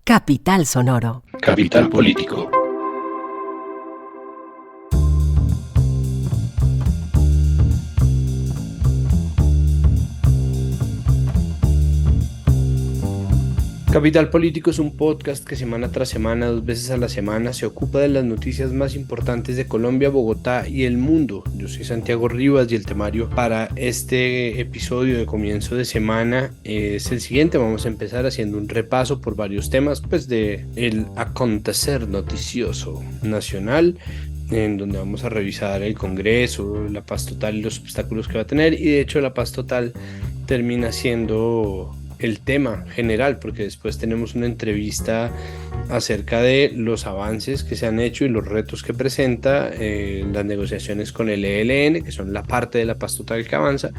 Capital Sonoro. Capital Político. Capital Político es un podcast que semana tras semana, 2 veces a la semana, se ocupa de las noticias más importantes de Colombia, Bogotá y el mundo. Yo soy Santiago Rivas y el temario para este episodio de comienzo de semana es el siguiente. Vamos a empezar haciendo un repaso por varios temas de el acontecer noticioso nacional, en donde vamos a revisar el Congreso, la paz total y los obstáculos que va a tener, y de hecho la paz total termina siendo el tema general, porque después tenemos una entrevista acerca de los avances que se han hecho y los retos que presenta las negociaciones con el ELN, que son la parte de la paz total que avanza,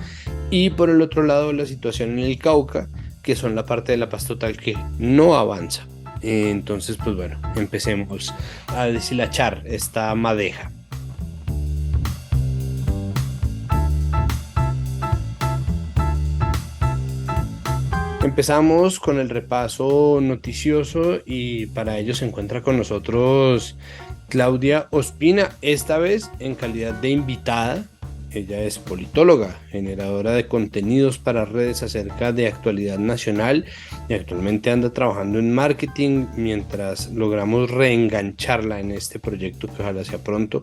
y por el otro lado la situación en el Cauca, que son la parte de la paz total que no avanza. Entonces, pues bueno, empecemos a deshilachar esta madeja. Empezamos con el repaso noticioso y para ello se encuentra con nosotros Claudia Ospina, esta vez en calidad de invitada. Ella es politóloga, generadora de contenidos para redes acerca de actualidad nacional y actualmente anda trabajando en marketing mientras logramos reengancharla en este proyecto que ojalá sea pronto.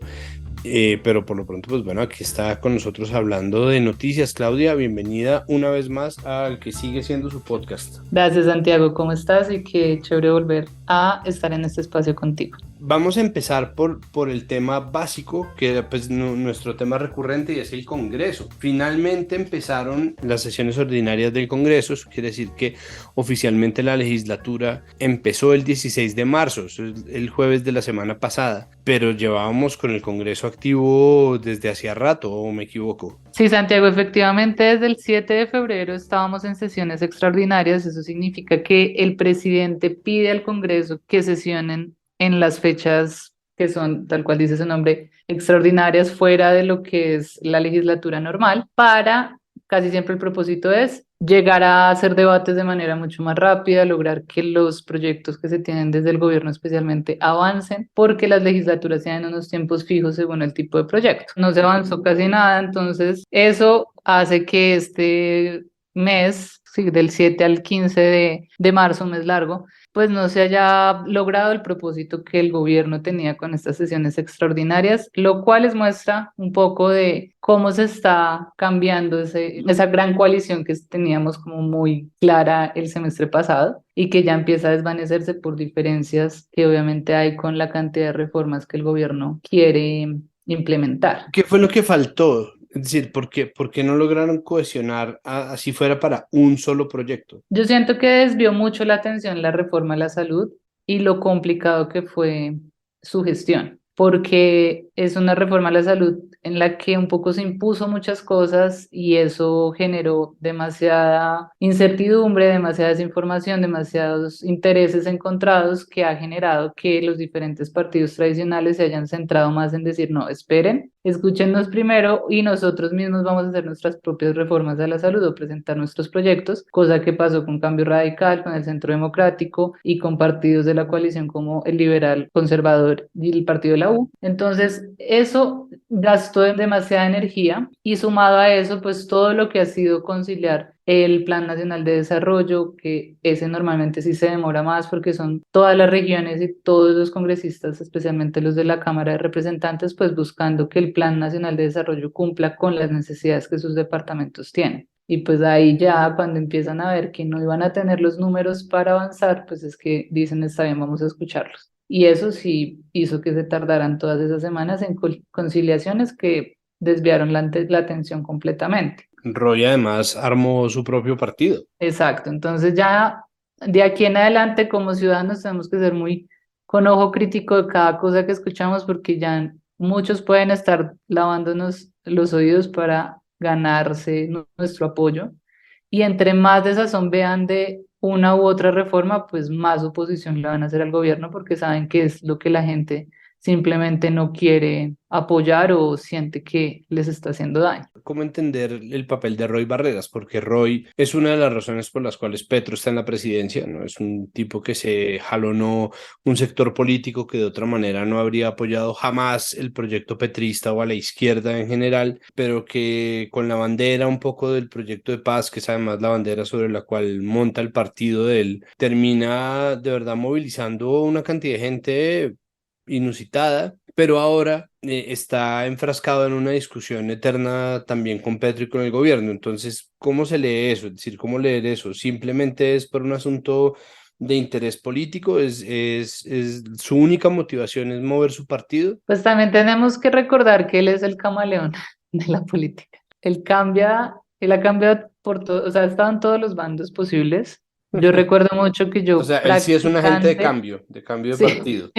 Pero por lo pronto, pues bueno, aquí está con nosotros hablando de noticias. Claudia, bienvenida una vez más al que sigue siendo su podcast. Gracias, Santiago, ¿cómo estás? Y qué chévere volver a estar en este espacio contigo. Vamos a empezar por el tema básico, que era pues nuestro tema recurrente, y es el Congreso. Finalmente empezaron las sesiones ordinarias del Congreso. Eso quiere decir que oficialmente la legislatura empezó el 16 de marzo, eso es el jueves de la semana pasada, pero llevábamos con el Congreso activo desde hacía rato, ¿o me equivoco? Sí, Santiago, efectivamente desde el 7 de febrero estábamos en sesiones extraordinarias. Eso significa que el presidente pide al Congreso que sesionen en las fechas que son, tal cual dice su nombre, extraordinarias, fuera de lo que es la legislatura normal, para, casi siempre el propósito es llegar a hacer debates de manera mucho más rápida, lograr que los proyectos que se tienen desde el gobierno especialmente avancen, porque las legislaturas tienen unos tiempos fijos según el tipo de proyecto. No se avanzó casi nada, entonces eso hace que este mes, sí, del 7 al 15 de marzo, un mes largo, pues no se haya logrado el propósito que el gobierno tenía con estas sesiones extraordinarias, lo cual les muestra un poco de cómo se está cambiando esa gran coalición que teníamos como muy clara el semestre pasado y que ya empieza a desvanecerse por diferencias que obviamente hay con la cantidad de reformas que el gobierno quiere implementar. ¿Qué fue lo que faltó? Es decir, ¿por qué no lograron cohesionar así fuera para un solo proyecto? Yo siento que desvió mucho la atención la reforma a la salud y lo complicado que fue su gestión, porque es una reforma a la salud en la que un poco se impuso muchas cosas y eso generó demasiada incertidumbre, demasiada desinformación, demasiados intereses encontrados, que ha generado que los diferentes partidos tradicionales se hayan centrado más en decir, no, esperen, escúchenos primero y nosotros mismos vamos a hacer nuestras propias reformas a la salud o presentar nuestros proyectos, cosa que pasó con Cambio Radical, con el Centro Democrático y con partidos de la coalición como el Liberal Conservador y el Partido de la U. Entonces, eso gastó demasiada energía y sumado a eso, pues todo lo que ha sido conciliar el Plan Nacional de Desarrollo, que ese normalmente sí se demora más porque son todas las regiones y todos los congresistas, especialmente los de la Cámara de Representantes, pues buscando que el Plan Nacional de Desarrollo cumpla con las necesidades que sus departamentos tienen. Y pues ahí ya cuando empiezan a ver que no iban a tener los números para avanzar, pues es que dicen, está bien, vamos a escucharlos. Y eso sí hizo que se tardaran todas esas semanas en conciliaciones que desviaron la atención completamente. Roy además armó su propio partido. Exacto, entonces ya de aquí en adelante como ciudadanos tenemos que ser muy con ojo crítico de cada cosa que escuchamos, porque ya muchos pueden estar lavándonos los oídos para ganarse nuestro apoyo, y entre más desazón vean de una u otra reforma, pues más oposición le van a hacer al gobierno porque saben que es lo que la gente simplemente no quiere apoyar o siente que les está haciendo daño. ¿Cómo entender el papel de Roy Barreras? Porque Roy es una de las razones por las cuales Petro está en la presidencia, ¿no? Es un tipo que se jalonó un sector político que de otra manera no habría apoyado jamás el proyecto petrista o a la izquierda en general, pero que con la bandera un poco del proyecto de paz, que es además la bandera sobre la cual monta el partido de él, termina de verdad movilizando una cantidad de gente inusitada, pero ahora está enfrascado en una discusión eterna también con Petro y con el gobierno. Entonces, ¿cómo se lee eso? Es decir, ¿cómo leer eso? ¿Simplemente es por un asunto de interés político? ¿Es su única motivación es mover su partido? Pues también tenemos que recordar que él es el camaleón de la política. Él ha cambiado por todo, o sea, ha estado en todos los bandos posibles. Yo recuerdo mucho que O yo sea, él sí es un agente de cambio de sí, partido.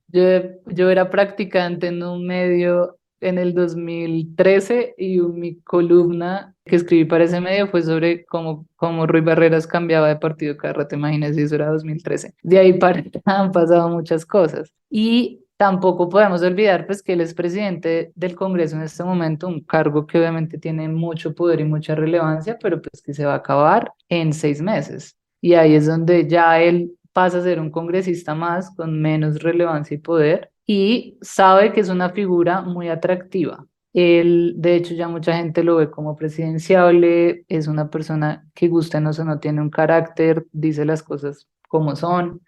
yo, yo era practicante en un medio en el 2013 y mi columna que escribí para ese medio fue sobre cómo Ruy Barreras cambiaba de partido cada rato, imagínense, eso era 2013. De ahí para acá han pasado muchas cosas. Y tampoco podemos olvidar pues que él es presidente del Congreso en este momento, un cargo que obviamente tiene mucho poder y mucha relevancia, pero pues que se va a acabar en 6 meses. Y ahí es donde ya él pasa a ser un congresista más con menos relevancia y poder y sabe que es una figura muy atractiva. Él, de hecho, ya mucha gente lo ve como presidenciable, es una persona que gusta o no tiene un carácter, dice las cosas como son.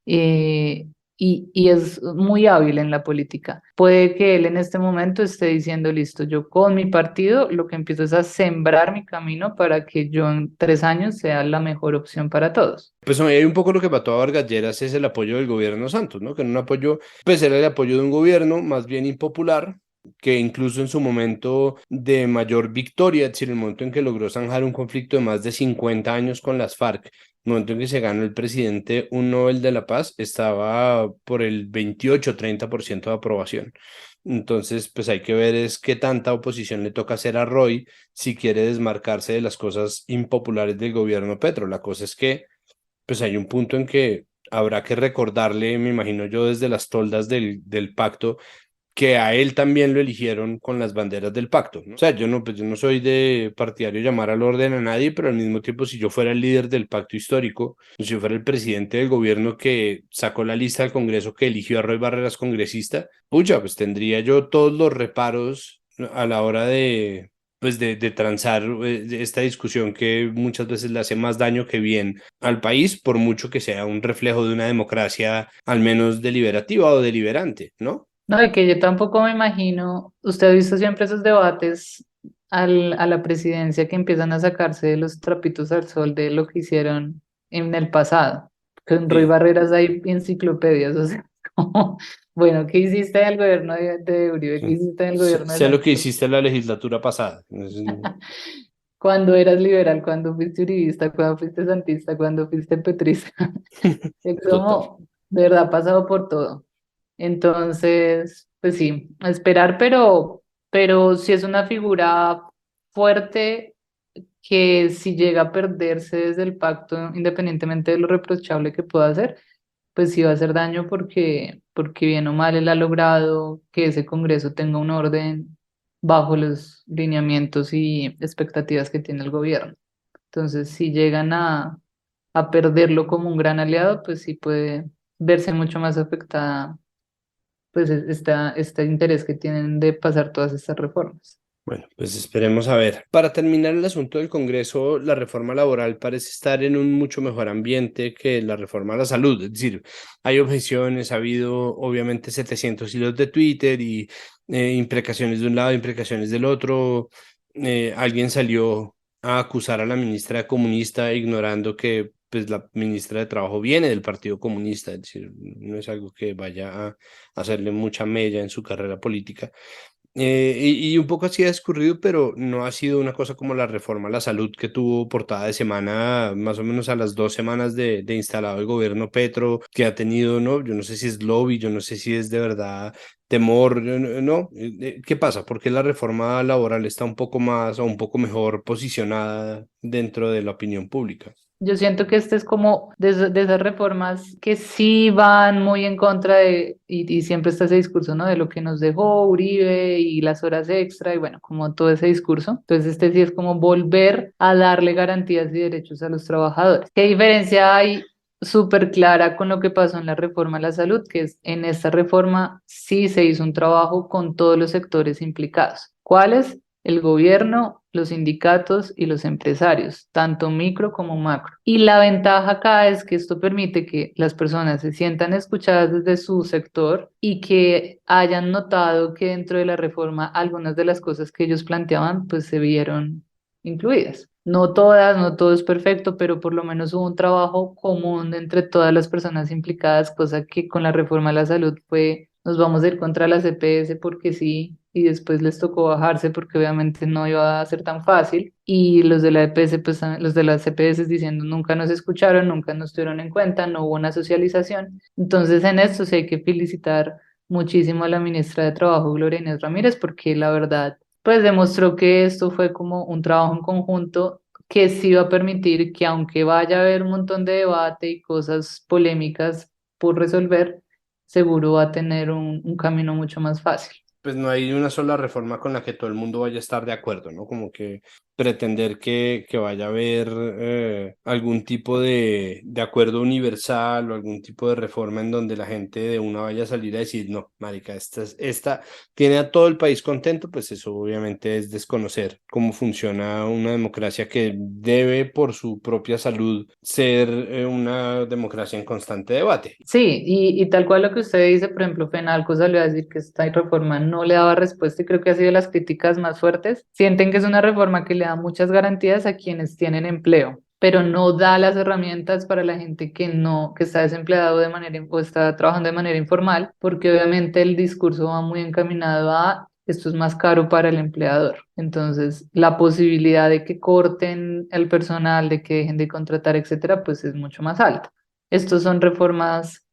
Y es muy hábil en la política. Puede que él en este momento esté diciendo, listo, yo con mi partido lo que empiezo es a sembrar mi camino para que yo en 3 años sea la mejor opción para todos. Pues hay un poco lo que mató a Vargas Lleras es el apoyo del gobierno Santos, ¿no? Que en un apoyo, pues era el apoyo de un gobierno más bien impopular, que incluso en su momento de mayor victoria, es decir, el momento en que logró zanjar un conflicto de más de 50 años con las FARC, el momento en que se ganó el presidente un Nobel de la Paz, estaba por el 28-30% de aprobación. Entonces, pues hay que ver es qué tanta oposición le toca hacer a Roy si quiere desmarcarse de las cosas impopulares del gobierno Petro. La cosa es que pues hay un punto en que habrá que recordarle, me imagino yo, desde las toldas del pacto, que a él también lo eligieron con las banderas del pacto, ¿no? O sea, pues yo no soy de partidario llamar al orden a nadie, pero al mismo tiempo, si yo fuera el líder del pacto histórico, si yo fuera el presidente del gobierno que sacó la lista al Congreso que eligió a Roy Barreras congresista, pucha, pues tendría yo todos los reparos a la hora de transar esta discusión que muchas veces le hace más daño que bien al país, por mucho que sea un reflejo de una democracia al menos deliberativa o deliberante, ¿no? No, de que yo tampoco me imagino, usted ha visto siempre esos debates a la presidencia que empiezan a sacarse de los trapitos al sol de lo que hicieron en el pasado. Con Roy Sí. Barreras hay enciclopedias, o sea, como, bueno, ¿qué hiciste en el gobierno de Uribe? ¿Qué Sí. hiciste en el Sé, gobierno de sé lo que Santos? hiciste en la legislatura pasada. Cuando eras liberal, cuando fuiste uribista, cuando fuiste santista, cuando fuiste petrista. Es Total. como, de verdad, ha pasado por todo. Entonces, pues sí, a esperar, pero si es una figura fuerte que si llega a perderse desde el pacto, independientemente de lo reprochable que pueda hacer, pues sí va a hacer daño porque bien o mal él ha logrado que ese Congreso tenga un orden bajo los lineamientos y expectativas que tiene el gobierno. Entonces, si llegan a perderlo como un gran aliado, pues sí puede verse mucho más afectada pues este interés que tienen de pasar todas estas reformas. Bueno, pues esperemos a ver. Para terminar el asunto del Congreso, la reforma laboral parece estar en un mucho mejor ambiente que la reforma a la salud. Es decir, hay objeciones, ha habido obviamente 700 hilos de Twitter y imprecaciones de un lado, imprecaciones del otro. Alguien salió a acusar a la ministra comunista ignorando que pues la ministra de Trabajo viene del Partido Comunista, es decir, no es algo que vaya a hacerle mucha mella en su carrera política. Y un poco así ha escurrido, pero no ha sido una cosa como la reforma a la salud que tuvo portada de semana, más o menos a las 2 semanas de instalado el gobierno Petro, que ha tenido, ¿no? Yo no sé si es lobby, yo no sé si es de verdad temor, ¿no? ¿Qué pasa? ¿Por qué la reforma laboral está un poco más o un poco mejor posicionada dentro de la opinión pública? Yo siento que este es como de esas reformas que sí van muy en contra de, y siempre está ese discurso, ¿no? De lo que nos dejó Uribe y las horas extra y bueno, como todo ese discurso. Entonces este sí es como volver a darle garantías y derechos a los trabajadores. ¿Qué diferencia hay súper clara con lo que pasó en la reforma a la salud? Que es en esta reforma sí se hizo un trabajo con todos los sectores implicados. ¿Cuáles? El gobierno, los sindicatos y los empresarios, tanto micro como macro. Y la ventaja acá es que esto permite que las personas se sientan escuchadas desde su sector y que hayan notado que dentro de la reforma algunas de las cosas que ellos planteaban pues se vieron incluidas. No todas, no todo es perfecto, pero por lo menos hubo un trabajo común entre todas las personas implicadas, cosa que con la reforma a la salud fue, nos vamos a ir contra la CPS porque sí, y después les tocó bajarse porque obviamente no iba a ser tan fácil. Y los de la EPS, pues los de las CPS diciendo nunca nos escucharon, nunca nos tuvieron en cuenta, no hubo una socialización. Entonces en esto sí hay que felicitar muchísimo a la ministra de Trabajo, Gloria Inés Ramírez, porque la verdad pues demostró que esto fue como un trabajo en conjunto que sí va a permitir que aunque vaya a haber un montón de debate y cosas polémicas por resolver, seguro va a tener un camino mucho más fácil. Pues no hay una sola reforma con la que todo el mundo vaya a estar de acuerdo, ¿no? Como que pretender que vaya a haber algún tipo de acuerdo universal o algún tipo de reforma en donde la gente de una vaya a salir a decir, no, marica, esta tiene a todo el país contento, pues eso obviamente es desconocer cómo funciona una democracia que debe por su propia salud ser una democracia en constante debate. Sí, y tal cual lo que usted dice, por ejemplo, Fenalco salió a decir que esta reforma no le daba respuesta y creo que ha sido las críticas más fuertes. Sienten que es una reforma que le da muchas garantías a quienes tienen empleo, pero no da las herramientas para la gente que no, que está desempleado de manera, o está trabajando de manera informal, porque obviamente el discurso va muy encaminado a esto es más caro para el empleador. Entonces, la posibilidad de que corten el personal, de que dejen de contratar, etcétera, pues es mucho más alta. Estos son reformas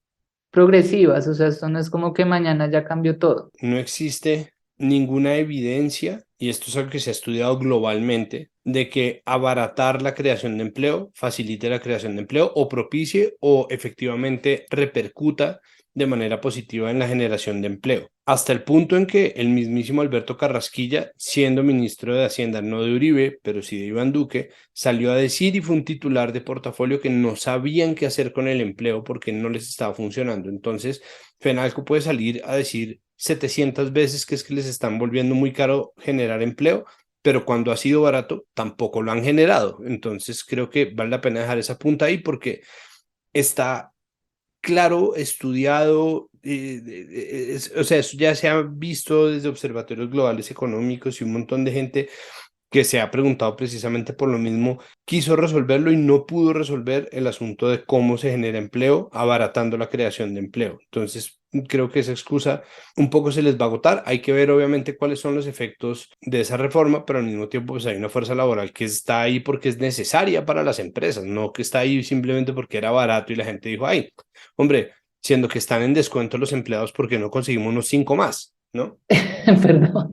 progresivas, o sea, esto no es como que mañana ya cambió todo. No existe ninguna evidencia, y esto es algo que se ha estudiado globalmente, de que abaratar la creación de empleo facilite la creación de empleo o propicie o efectivamente repercuta de manera positiva en la generación de empleo. Hasta el punto en que el mismísimo Alberto Carrasquilla, siendo ministro de Hacienda, no de Uribe, pero sí de Iván Duque, salió a decir y fue un titular de portafolio que no sabían qué hacer con el empleo porque no les estaba funcionando. Entonces, Fenalco puede salir a decir 700 veces que es que les están volviendo muy caro generar empleo, pero cuando ha sido barato tampoco lo han generado. Entonces creo que vale la pena dejar esa punta ahí porque está claro, estudiado, o sea, eso ya se ha visto desde observatorios globales económicos y un montón de gente que se ha preguntado precisamente por lo mismo, quiso resolverlo y no pudo resolver el asunto de cómo se genera empleo, abaratando la creación de empleo. Entonces, creo que esa excusa un poco se les va a agotar. Hay que ver obviamente cuáles son los efectos de esa reforma, pero al mismo tiempo pues hay una fuerza laboral que está ahí porque es necesaria para las empresas, no que está ahí simplemente porque era barato y la gente dijo, ay, hombre, siendo que están en descuento los empleados porque no conseguimos unos cinco más, ¿no? Perdón,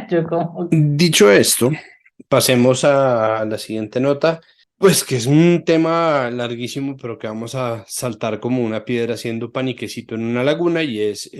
yo como... Dicho esto, pasemos a la siguiente nota, pues que es un tema larguísimo, pero que vamos a saltar como una piedra haciendo paniquecito en una laguna y es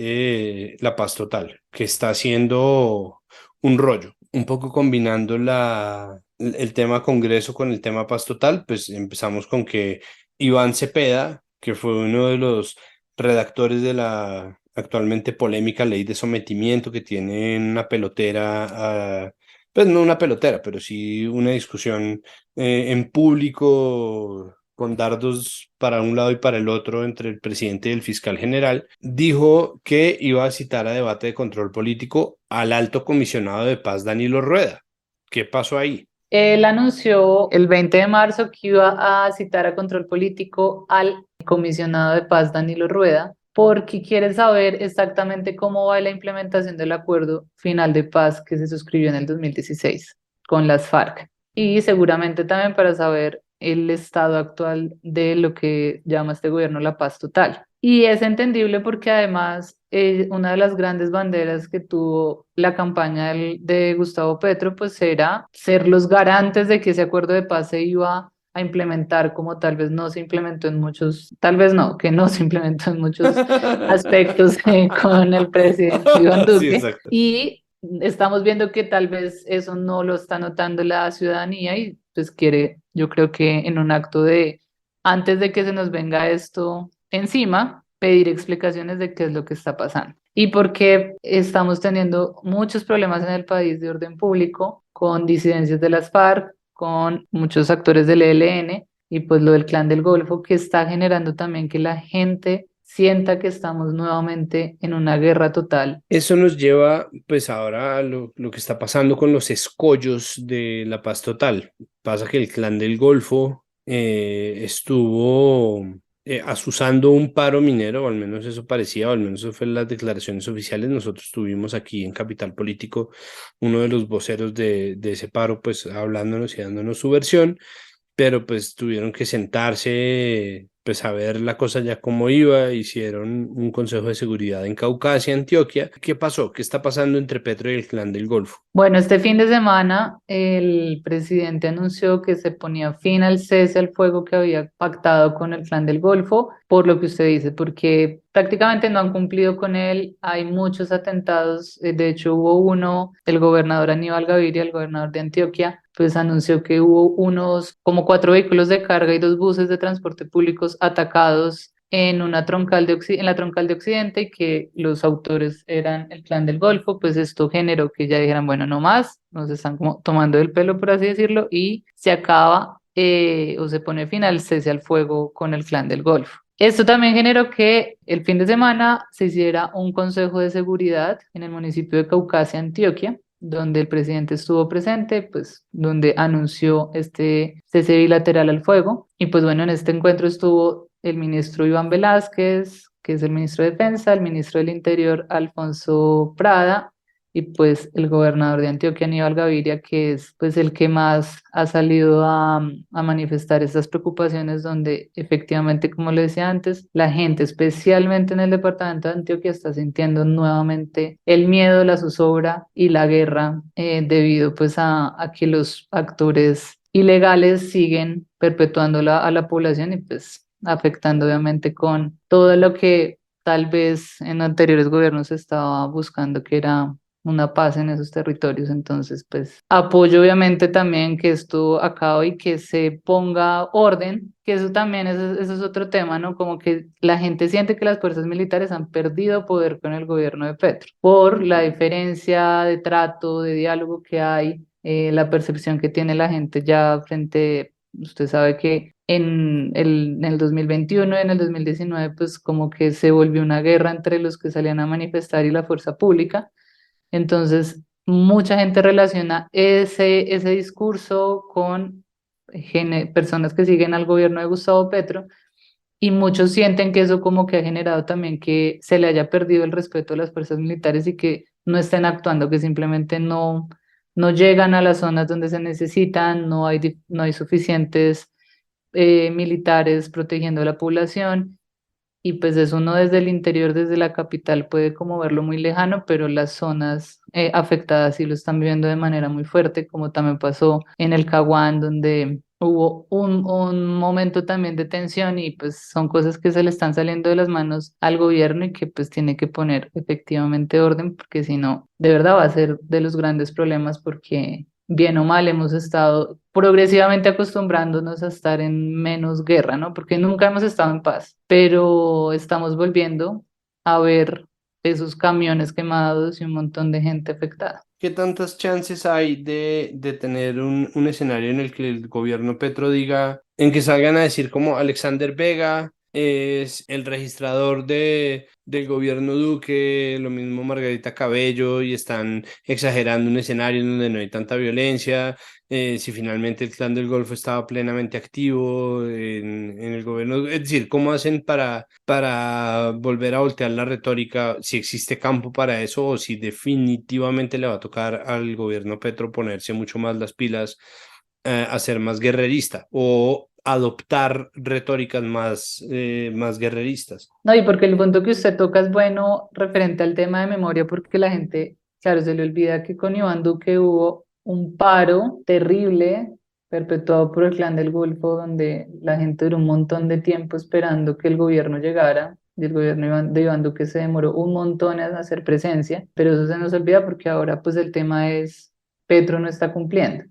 la paz total, que está haciendo un rollo, un poco combinando el tema Congreso con el tema paz total, pues empezamos con que Iván Cepeda, que fue uno de los redactores de la actualmente polémica ley de sometimiento que tiene una pelotera, pues no una pelotera, pero sí una discusión en público con dardos para un lado y para el otro entre el presidente y el fiscal general, dijo que iba a citar a debate de control político al alto comisionado de paz Danilo Rueda. ¿Qué pasó ahí? Él anunció el 20 de marzo que iba a citar a control político al comisionado de paz Danilo Rueda porque quiere saber exactamente cómo va la implementación del acuerdo final de paz que se suscribió en el 2016 con las FARC y seguramente también para saber el estado actual de lo que llama este gobierno la paz total. Y es entendible porque además una de las grandes banderas que tuvo la campaña de Gustavo Petro pues era ser los garantes de que ese acuerdo de paz se iba a implementar como tal vez no se implementó en muchos, tal vez no, que no se implementó en muchos aspectos con el presidente Iván Sí, Duque. exacto. Y estamos viendo que tal vez eso no lo está notando la ciudadanía y pues quiere, yo creo que en un acto de, antes de que se nos venga esto encima, pedir explicaciones de qué es lo que está pasando. Y porque estamos teniendo muchos problemas en el país de orden público, con disidencias de las FARC, con muchos actores del ELN y pues lo del Clan del Golfo, que está generando también que la gente sienta que estamos nuevamente en una guerra total. Eso nos lleva pues ahora a lo que está pasando con los escollos de la paz total. Pasa que el Clan del Golfo estuvo asusando un paro minero, o al menos eso parecía, o al menos eso fue las declaraciones oficiales. Nosotros tuvimos aquí en Capital Político uno de los voceros de ese paro, pues hablándonos y dándonos su versión, pero pues tuvieron que sentarse, pues a ver la cosa ya cómo iba, hicieron un consejo de seguridad en Caucasia, Antioquia. ¿Qué pasó? ¿Qué está pasando entre Petro y el Clan del Golfo? Bueno, este fin de semana el presidente anunció que se ponía fin al cese al fuego que había pactado con el Clan del Golfo, por lo que usted dice, porque prácticamente no han cumplido con él. Hay muchos atentados, de hecho hubo uno, el gobernador Aníbal Gaviria, el gobernador de Antioquia, pues anunció que hubo unos como 4 vehículos de carga y 2 buses de transporte públicos atacados en una en la troncal de Occidente y que los autores eran el Clan del Golfo. Pues esto generó que ya dijeran, bueno, no más, nos están como tomando el pelo, por así decirlo, y se acaba o se pone fin al cese al fuego con el Clan del Golfo. Esto también generó que el fin de semana se hiciera un consejo de seguridad en el municipio de Caucasia, Antioquia, donde el presidente estuvo presente, pues donde anunció este cese bilateral al fuego. Y pues bueno, en este encuentro estuvo el ministro Iván Velázquez, que es el ministro de Defensa, el ministro del Interior Alfonso Prada, y pues el gobernador de Antioquia, Aníbal Gaviria, que es pues el que más ha salido a manifestar estas preocupaciones, donde efectivamente, como le decía antes, la gente, especialmente en el departamento de Antioquia, está sintiendo nuevamente el miedo, la zozobra y la guerra, debido pues a que los actores ilegales siguen perpetuando a la población y pues afectando obviamente con todo lo que tal vez en anteriores gobiernos se estaba buscando, que era una paz en esos territorios. Entonces, pues apoyo obviamente también que esto acabe y que se ponga orden, que eso también eso es otro tema, ¿no? Como que la gente siente que las fuerzas militares han perdido poder con el gobierno de Petro por la diferencia de trato, de diálogo que hay, la percepción que tiene la gente ya frente, usted sabe que en el 2021 y en el 2019, pues como que se volvió una guerra entre los que salían a manifestar y la fuerza pública. Entonces, mucha gente relaciona ese discurso con personas que siguen al gobierno de Gustavo Petro y muchos sienten que eso como que ha generado también que se le haya perdido el respeto a las fuerzas militares y que no estén actuando, que simplemente no llegan a las zonas donde se necesitan, no hay suficientes militares protegiendo a la población. Y pues eso uno desde el interior, desde la capital, puede como verlo muy lejano, pero las zonas afectadas sí lo están viviendo de manera muy fuerte, como también pasó en el Caguán, donde hubo un momento también de tensión y pues son cosas que se le están saliendo de las manos al gobierno y que pues tiene que poner efectivamente orden, porque si no, de verdad va a ser de los grandes problemas, porque bien o mal hemos estado progresivamente acostumbrándonos a estar en menos guerra, ¿no? Porque nunca hemos estado en paz, pero estamos volviendo a ver esos camiones quemados y un montón de gente afectada. ¿Qué tantas chances hay de tener un escenario en el que el gobierno Petro diga, en que salgan a decir como Alexander Vega es el registrador del gobierno Duque, lo mismo Margarita Cabello, y están exagerando un escenario en donde no hay tanta violencia? Si finalmente el Clan del Golfo estaba plenamente activo en el gobierno, es decir, ¿cómo hacen para volver a voltear la retórica, si existe campo para eso o si definitivamente le va a tocar al gobierno Petro ponerse mucho más las pilas, a ser más guerrerista o adoptar retóricas más guerreristas? No, y porque el punto que usted toca es bueno referente al tema de memoria, porque la gente, claro, se le olvida que con Iván Duque hubo un paro terrible, perpetuado por el Clan del Golfo, donde la gente duró un montón de tiempo esperando que el gobierno llegara. Y el gobierno de Iván Duque se demoró un montón en hacer presencia, pero eso se nos olvida porque ahora pues el tema es Petro no está cumpliendo.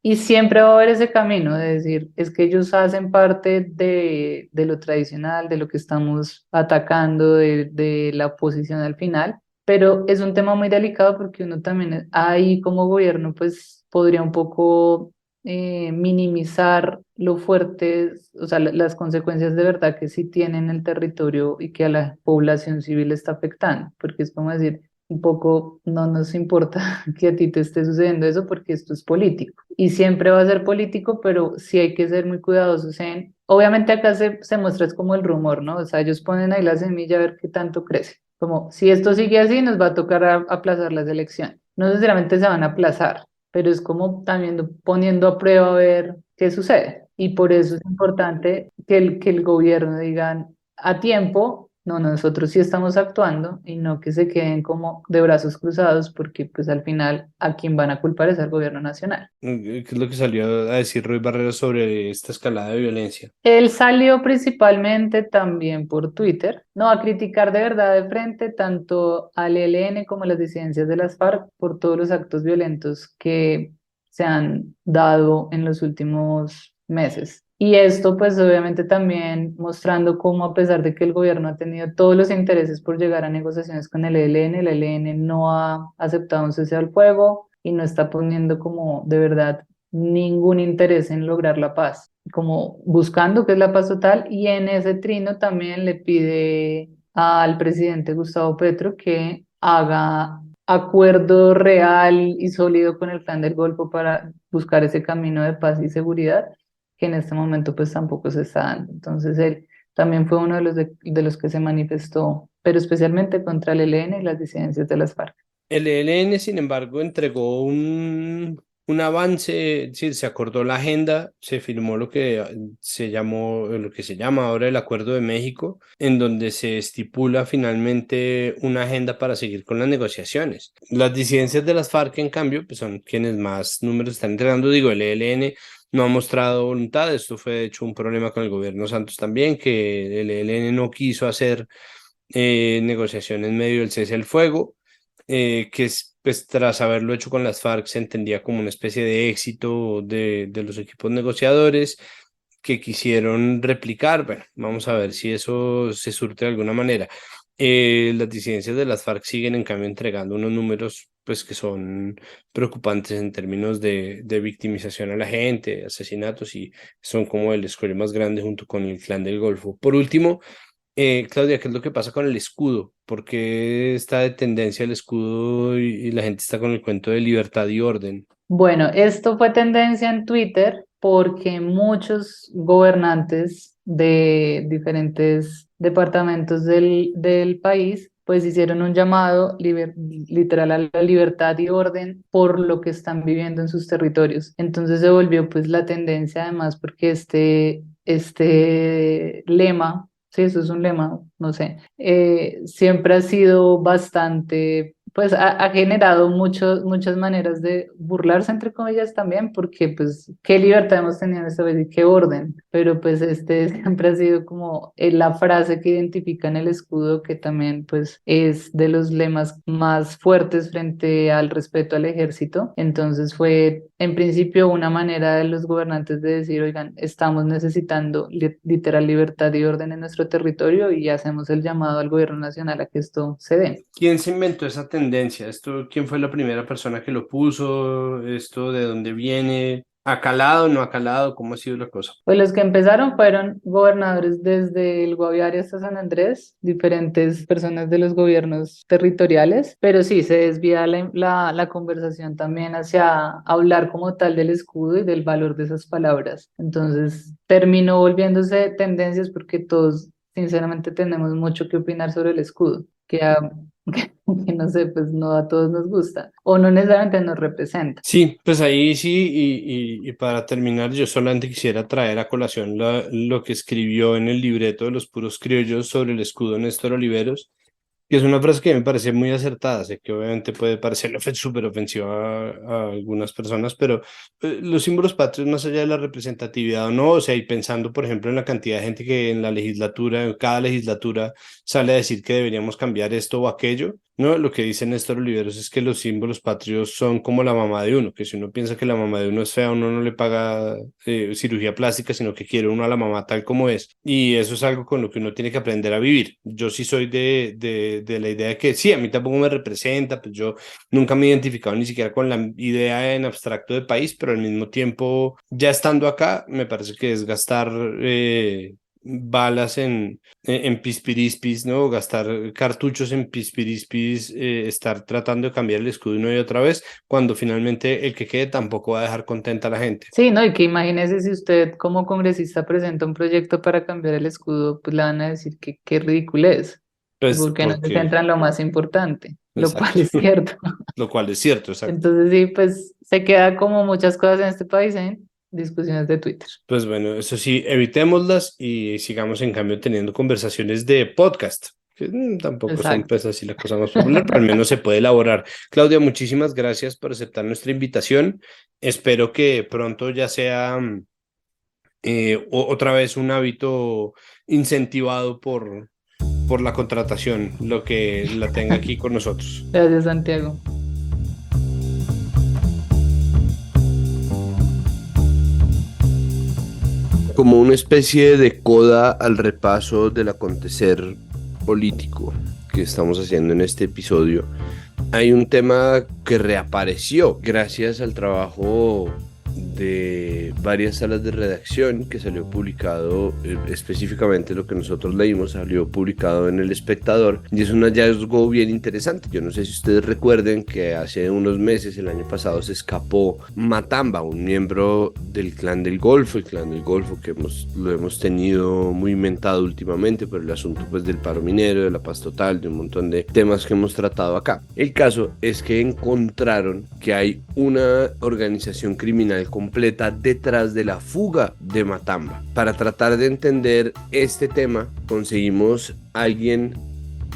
Y siempre va a haber ese camino de decir, es que ellos hacen parte de lo tradicional, de lo que estamos atacando, de la oposición al final, pero es un tema muy delicado porque uno también ahí como gobierno pues podría un poco minimizar lo fuertes, o sea, las consecuencias de verdad que sí tienen el territorio y que a la población civil está afectando, porque es como decir, un poco no nos importa que a ti te esté sucediendo eso porque esto es político y siempre va a ser político, pero sí hay que ser muy cuidadosos en, obviamente acá se muestra es como el rumor, ¿no? O sea, ellos ponen ahí la semilla a ver qué tanto crece, como si esto sigue así nos va a tocar aplazar las elecciones, no necesariamente se van a aplazar, pero es como también poniendo a prueba a ver qué sucede y por eso es importante que el gobierno digan a tiempo, no, nosotros sí estamos actuando y no que se queden como de brazos cruzados porque pues al final a quien van a culpar es al gobierno nacional. ¿Qué es lo que salió a decir Roy Barreras sobre esta escalada de violencia? Él salió principalmente también por Twitter, no a criticar de verdad de frente tanto al ELN como a las disidencias de las FARC por todos los actos violentos que se han dado en los últimos meses. Y esto pues obviamente también mostrando cómo a pesar de que el gobierno ha tenido todos los intereses por llegar a negociaciones con el ELN no ha aceptado un cese al fuego y no está poniendo como de verdad ningún interés en lograr la paz, como buscando que es la paz total, y en ese trino también le pide al presidente Gustavo Petro que haga acuerdo real y sólido con el Clan del Golfo para buscar ese camino de paz y seguridad, que en este momento pues tampoco se está dando. Entonces él también fue uno de los que se manifestó, pero especialmente contra el ELN y las disidencias de las FARC. El ELN, sin embargo, entregó un avance, es decir, se acordó la agenda, se firmó lo que se llamó, lo que se llama ahora el Acuerdo de México, en donde se estipula finalmente una agenda para seguir con las negociaciones. Las disidencias de las FARC, en cambio, pues son quienes más números están entregando. Digo, el ELN no ha mostrado voluntad. Esto fue, de hecho, un problema con el gobierno Santos también, que el ELN no quiso hacer negociación en medio del cese al fuego, que es, pues tras haberlo hecho con las FARC se entendía como una especie de éxito de los equipos negociadores que quisieron replicar. Bueno, vamos a ver si eso se surte de alguna manera. Las disidencias de las FARC siguen en cambio entregando unos números pues que son preocupantes en términos de victimización a la gente, asesinatos, y son como el escollo más grande junto con el Clan del Golfo. Por último, Claudia, ¿qué es lo que pasa con el escudo? ¿Por qué está de tendencia el escudo y la gente está con el cuento de libertad y orden? Bueno, esto fue tendencia en Twitter porque muchos gobernantes de diferentes departamentos del país pues hicieron un llamado literal a la libertad y orden por lo que están viviendo en sus territorios. Entonces se volvió pues la tendencia además porque este lema, sí, eso es un lema, no sé, siempre ha sido bastante pues ha generado muchas maneras de burlarse, entre comillas, también, porque pues qué libertad hemos tenido en esta vez y qué orden, pero pues este siempre ha sido como la frase que identifica en el escudo, que también pues es de los lemas más fuertes frente al respeto al ejército. Entonces fue en principio una manera de los gobernantes de decir, oigan, estamos necesitando literal libertad y orden en nuestro territorio y hacemos el llamado al gobierno nacional a que esto se dé. ¿Quién se inventó esa tendencia? ¿Esto, quién fue la primera persona que lo puso? ¿Esto de dónde viene? ¿Ha calado, no ha calado? ¿Cómo ha sido la cosa? Pues los que empezaron fueron gobernadores desde el Guaviare hasta San Andrés, diferentes personas de los gobiernos territoriales, pero sí se desvía la conversación también hacia hablar como tal del escudo y del valor de esas palabras. Entonces terminó volviéndose tendencias porque todos sinceramente tenemos mucho que opinar sobre el escudo, que no sé, pues no a todos nos gusta o no necesariamente nos representa. Sí, pues ahí sí, y para terminar, yo solamente quisiera traer a colación lo que escribió en el libreto de los puros criollos sobre el escudo Néstor Oliveros, Y es una frase que me parece muy acertada, sé que obviamente puede parecer súper ofensiva a algunas personas, pero los símbolos patrios, más allá de la representatividad o no, o sea, y pensando, por ejemplo, en la cantidad de gente que en la legislatura, en cada legislatura, sale a decir que deberíamos cambiar esto o aquello, ¿no? Lo que dicen Néstor Oliveros es que los símbolos patrios son como la mamá de uno, que si uno piensa que la mamá de uno es fea, uno no le paga cirugía plástica, sino que quiere uno a la mamá tal como es. Y eso es algo con lo que uno tiene que aprender a vivir. Yo sí soy de la idea de que sí, a mí tampoco me representa, pues yo nunca me he identificado ni siquiera con la idea en abstracto de país, pero al mismo tiempo, ya estando acá, me parece que es gastar balas en pispirispis, ¿no? Gastar cartuchos en pispirispis, estar tratando de cambiar el escudo una y otra vez, cuando finalmente el que quede tampoco va a dejar contenta a la gente. Sí, ¿no? Y que imagínese si usted como congresista presenta un proyecto para cambiar el escudo, pues le van a decir que qué ridículo es, Pues porque no se porque, centra en lo más importante, lo cual exacto, es cierto. lo cual es cierto, exacto. Entonces sí, pues se queda como muchas cosas en este país en discusiones de Twitter. Pues bueno, eso sí, evitémoslas y sigamos en cambio teniendo conversaciones de podcast, que tampoco son Exacto. pues así la cosa más popular, pero al menos se puede elaborar. Claudia, muchísimas gracias por aceptar nuestra invitación. Espero que pronto ya sea otra vez un hábito incentivado por la contratación, lo que la tenga aquí con nosotros. Gracias, Santiago. Como una especie de coda al repaso del acontecer político que estamos haciendo en este episodio, hay un tema que reapareció gracias al trabajo de varias salas de redacción que salió publicado, específicamente lo que nosotros leímos, salió publicado en El Espectador y es un hallazgo bien interesante. Yo no sé si ustedes recuerden que hace unos meses, el año pasado, se escapó Matamba, un miembro del Clan del Golfo, el Clan del Golfo que lo hemos tenido muy inventado últimamente por el asunto pues del paro minero, de la paz total, de un montón de temas que hemos tratado acá. El caso es que encontraron que hay una organización criminal completa detrás de la fuga de Matamba. Para tratar de entender este tema, conseguimos a alguien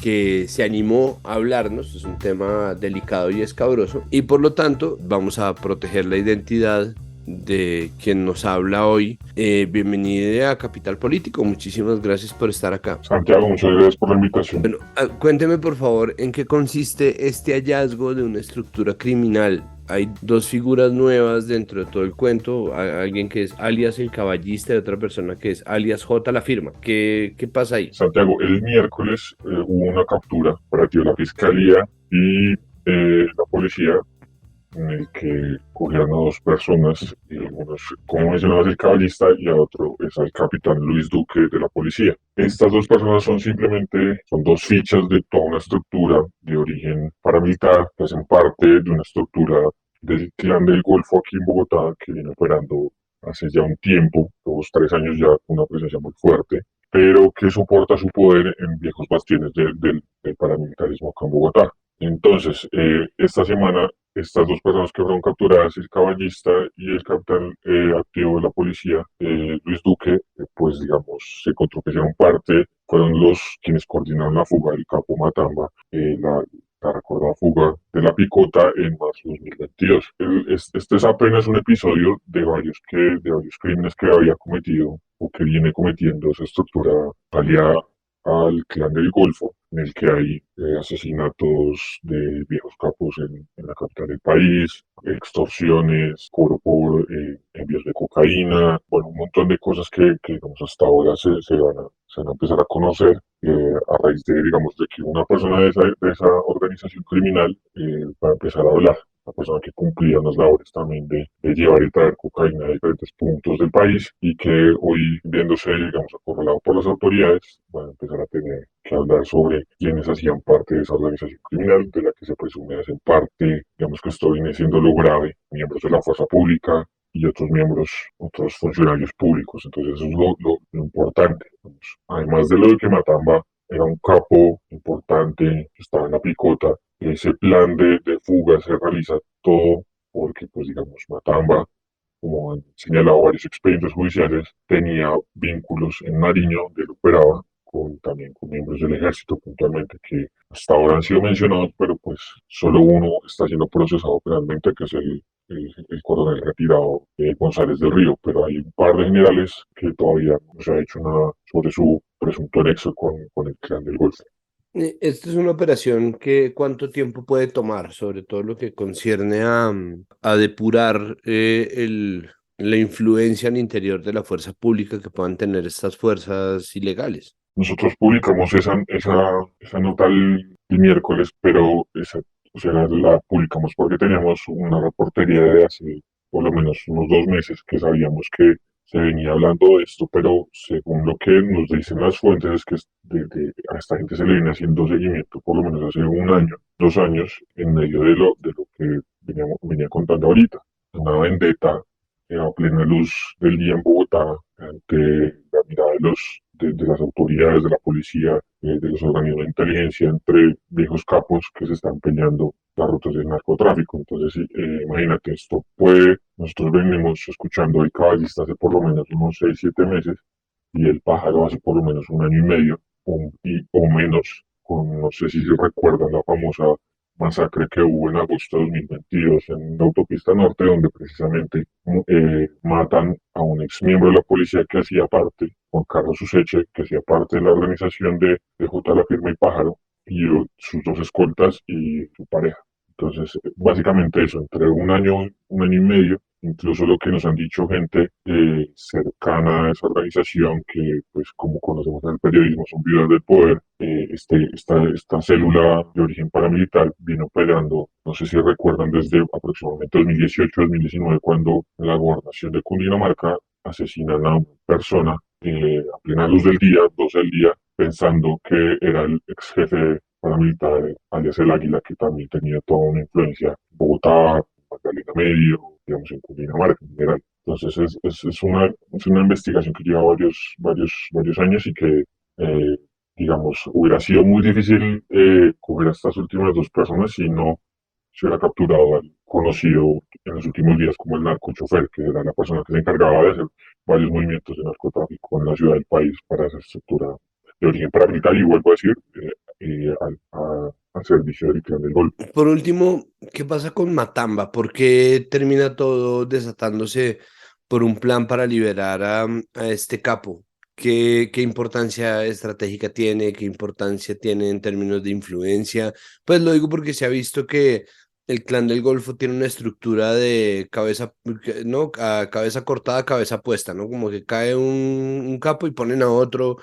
que se animó a hablarnos. Es un tema delicado y escabroso y por lo tanto vamos a proteger la identidad de quien nos habla hoy. Bienvenida a Capital Político, muchísimas gracias por estar acá. Santiago, muchas gracias por la invitación. Bueno, cuénteme por favor en qué consiste este hallazgo de una estructura criminal. Hay dos figuras nuevas dentro de todo el cuento, alguien que es alias el Caballista y otra persona que es alias J la Firma. ¿Qué pasa ahí? Santiago, el miércoles hubo una captura para ti de la Fiscalía y la policía en el que cogieron a dos personas, uno es, como mencionabas, el caballista y a otro es al capitán Luis Duque de la policía. Estas dos personas son dos fichas de toda una estructura de origen paramilitar que hacen parte de una estructura del Clan del Golfo aquí en Bogotá que viene operando hace ya un tiempo, 2, 3 años ya, con una presencia muy fuerte, pero que soporta su poder en viejos bastiones del paramilitarismo acá en Bogotá. Entonces, esta semana, estas dos personas que fueron capturadas, el caballista y el capitán activo de la policía, Luis Duque, pues digamos, se encontró que hicieron parte, fueron los quienes coordinaron la fuga del capo Matamba, la recordada fuga de la Picota en marzo de 2022. Este es apenas un episodio de varios crímenes que había cometido o que viene cometiendo esa estructura aliada al Clan del Golfo, en el que hay asesinatos de viejos capos en la capital del país, extorsiones, cobro por envíos de cocaína, bueno, un montón de cosas que digamos, hasta ahora se van a empezar a conocer a raíz de, digamos, de que una persona de esa organización criminal va a empezar a hablar. Una persona que cumplía unas labores también de llevar y traer cocaína a diferentes puntos del país y que hoy, viéndose, digamos, acorralado por las autoridades, van a empezar a tener que hablar sobre quiénes hacían parte de esa organización criminal, de la que se presume hacen parte, digamos que esto viene siendo lo grave, miembros de la fuerza pública y otros miembros, otros funcionarios públicos. Entonces eso es lo importante. Digamos. Además de lo de que Matamba era un capo importante que estaba en la picota, ese plan de fuga se realiza todo porque, pues digamos, Matamba, como han señalado varios expedientes judiciales, tenía vínculos en Nariño, donde él operaba también con miembros del ejército puntualmente, que hasta ahora han sido mencionados, pero pues solo uno está siendo procesado penalmente, que es el coronel retirado González del Río, pero hay un par de generales que todavía no se ha hecho nada sobre su presunto nexo con el clan del Golfo. Esta es una operación que cuánto tiempo puede tomar, sobre todo lo que concierne a depurar la influencia al interior de la fuerza pública que puedan tener estas fuerzas ilegales. Nosotros publicamos esa nota el miércoles, pero o sea, la publicamos porque teníamos una reportería de hace por lo menos unos 2 meses que sabíamos que se venía hablando de esto, pero según lo que nos dicen las fuentes es que a esta gente se le viene haciendo seguimiento por lo menos hace un año, 2 años, en medio de lo que venía contando ahorita. Una vendetta a plena luz del día en Bogotá ante la mirada de las autoridades, de la policía, de los organismos de inteligencia, entre viejos capos que se están peleando las rutas del narcotráfico. Entonces, sí, imagínate, nosotros venimos escuchando al caballista hace por lo menos unos 6, 7 meses y el pájaro hace por lo menos un año y medio o menos, no sé si se recuerdan la famosa masacre que hubo en agosto de 2022 en la autopista norte, donde precisamente matan a un ex miembro de la policía que hacía parte, Juan Carlos Useche, que hacía parte de la organización de J. La Firma y Pájaro, y sus dos escoltas y su pareja. Entonces, básicamente eso, entre un año y medio, incluso lo que nos han dicho gente cercana a esa organización, que pues como conocemos en el periodismo son viudas del poder, esta célula de origen paramilitar viene operando, no sé si recuerdan, desde aproximadamente 2018-2019, cuando en la gobernación de Cundinamarca asesinan a una persona a plena luz del día, 12 del día, pensando que era el ex jefe paramilitar, alias el Águila, que también tenía toda una influencia en Bogotá, Magdalena Medio, digamos, en Cundinamarca en general. Entonces es una investigación que lleva varios años y que, digamos, hubiera sido muy difícil coger a estas últimas dos personas si no se hubiera capturado al conocido en los últimos días como el narcochofer, que era la persona que se encargaba de hacer varios movimientos de narcotráfico en la ciudad del país para esa estructura de origen paramilitar y vuelvo a decir, al servicio del clan del Golfo. Por último, ¿qué pasa con Matamba? ¿Por qué termina todo desatándose por un plan para liberar a este capo? ¿Qué importancia estratégica tiene? ¿Qué importancia tiene en términos de influencia? Pues lo digo porque se ha visto que el clan del Golfo tiene una estructura de cabeza, ¿no? A cabeza cortada, cabeza puesta, ¿no? Como que cae un capo y ponen a otro,